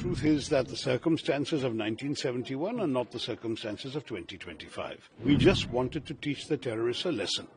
truth is that the circumstances of 1971 are not the circumstances of 2025. We just wanted to teach the terrorists a lesson.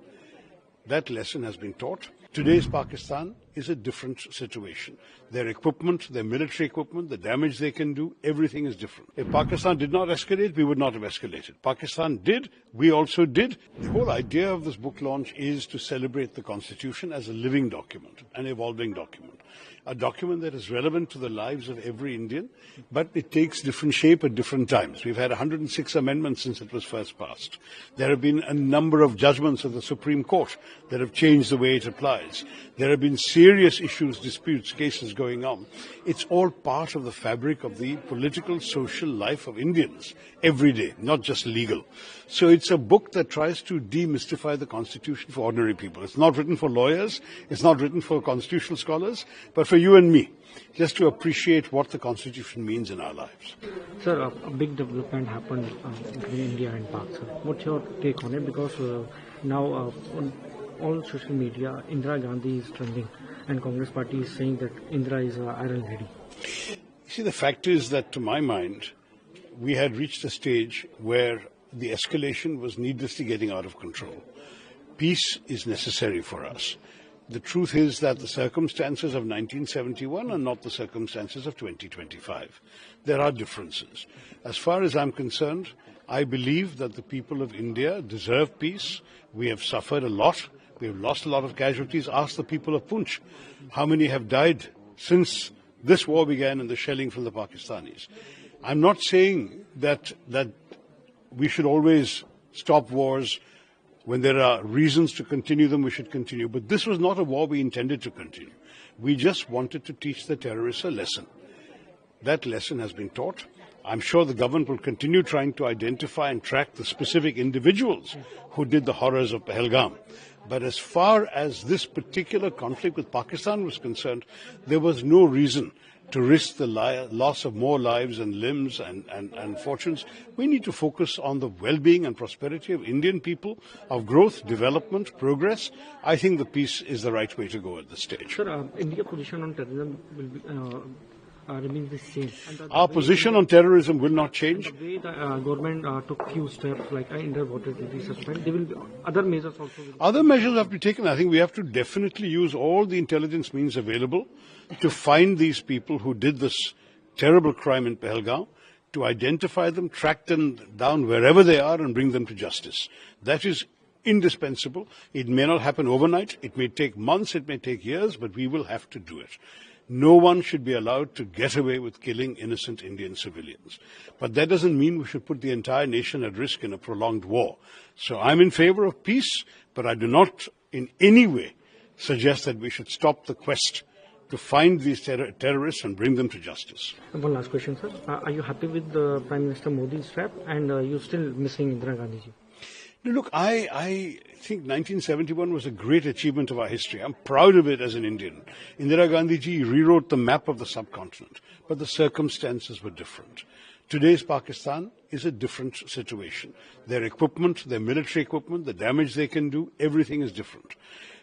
That lesson has been taught. Today's Pakistan is a different situation. Their equipment, their military equipment, the damage they can do, everything is different. If Pakistan did not escalate, we would not have escalated. Pakistan did, we also did. The whole idea of this book launch is to celebrate the Constitution as a living document, an evolving document. A document that is relevant to the lives of every Indian, but it takes different shape at different times. We've had 106 amendments since it was first passed. There have been a number of judgments of the Supreme Court that have changed the way it applies. There have been serious issues, disputes, cases going on. It's all part of the fabric of the political, social life of Indians every day, not just legal. So it's a book that tries to demystify the Constitution for ordinary people. It's not written for lawyers, it's not written for constitutional scholars, but for you and me, just to appreciate what the Constitution means in our lives. Sir, a big development happened between India and Pak. Sir. What's your take on it? Because now on all social media, Indira Gandhi is trending, and Congress party is saying that Indira is iron lady. See, the fact is that, to my mind, we had reached a stage where the escalation was needlessly getting out of control. Peace is necessary for us. The truth is that the circumstances of 1971 are not the circumstances of 2025. There are differences. As far as I'm concerned, I believe that the people of India deserve peace. We have suffered a lot. We have lost a lot of casualties. Ask the people of Poonch how many have died since this war began and the shelling from the Pakistanis. I'm not saying that we should always stop wars. When there are reasons to continue them, we should continue. But this was not a war we intended to continue. We just wanted to teach the terrorists a lesson. That lesson has been taught. I'm sure the government will continue trying to identify and track the specific individuals who did the horrors of Pahalgam. But as far as this particular conflict with Pakistan was concerned, there was no reason to risk the loss of more lives and limbs and fortunes. We need to focus on the well-being and prosperity of Indian people, of growth, development, progress. I think the peace is the right way to go at this stage. Sir, India's position on terrorism will be, remains the same. Our position on terrorism will not change. The way the government took few steps, like underwater will be suspended, there will be other measures also. Other measures have to be taken. I think we have to definitely use all the intelligence means available to find these people who did this terrible crime in Pahalgam, to identify them, track them down wherever they are and bring them to justice. That is indispensable. It may not happen overnight. It may take months, it may take years, but we will have to do it. No one should be allowed to get away with killing innocent Indian civilians. But that doesn't mean we should put the entire nation at risk in a prolonged war. So I'm in favor of peace, but I do not in any way suggest that we should stop the quest to find these terrorists and bring them to justice. One last question, sir. Are you happy with the Prime Minister Modi's trap, and you're still missing Indira Gandhi ji? Look, I think 1971 was a great achievement of our history. I'm proud of it as an Indian. Indira Gandhi ji rewrote the map of the subcontinent, but the circumstances were different. Today's Pakistan is a different situation. Their equipment, their military equipment, the damage they can do, everything is different.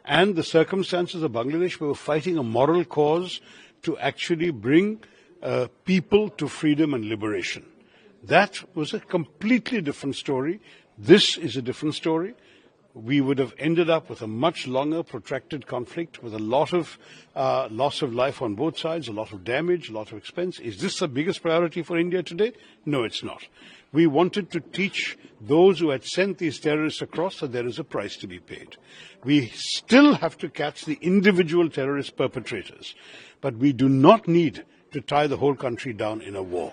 And the circumstances of Bangladesh, we were fighting a moral cause to actually bring people to freedom and liberation. That was a completely different story. This is a different story. We would have ended up with a much longer, protracted conflict with a lot of loss of life on both sides, a lot of damage, a lot of expense. Is this the biggest priority for India today? No, it's not. We wanted to teach those who had sent these terrorists across that there is a price to be paid. We still have to catch the individual terrorist perpetrators, but we do not need to tie the whole country down in a war.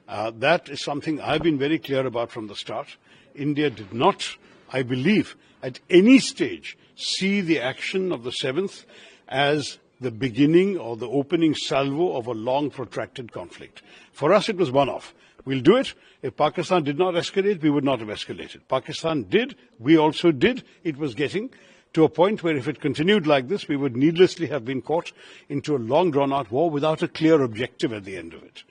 That is something I've been very clear about from the start. India did not, I believe, at any stage see the action of the 7th as the beginning or the opening salvo of a long protracted conflict. For us, it was one-off. We'll do it. If Pakistan did not escalate, we would not have escalated. Pakistan did. We also did. It was getting to a point where if it continued like this, we would needlessly have been caught into a long drawn-out war without a clear objective at the end of it.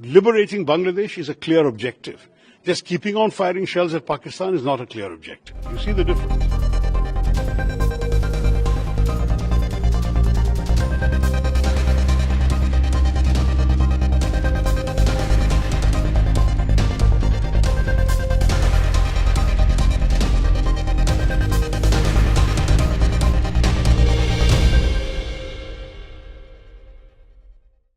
Liberating Bangladesh is a clear objective. Just keeping on firing shells at Pakistan is not a clear objective. You see the difference?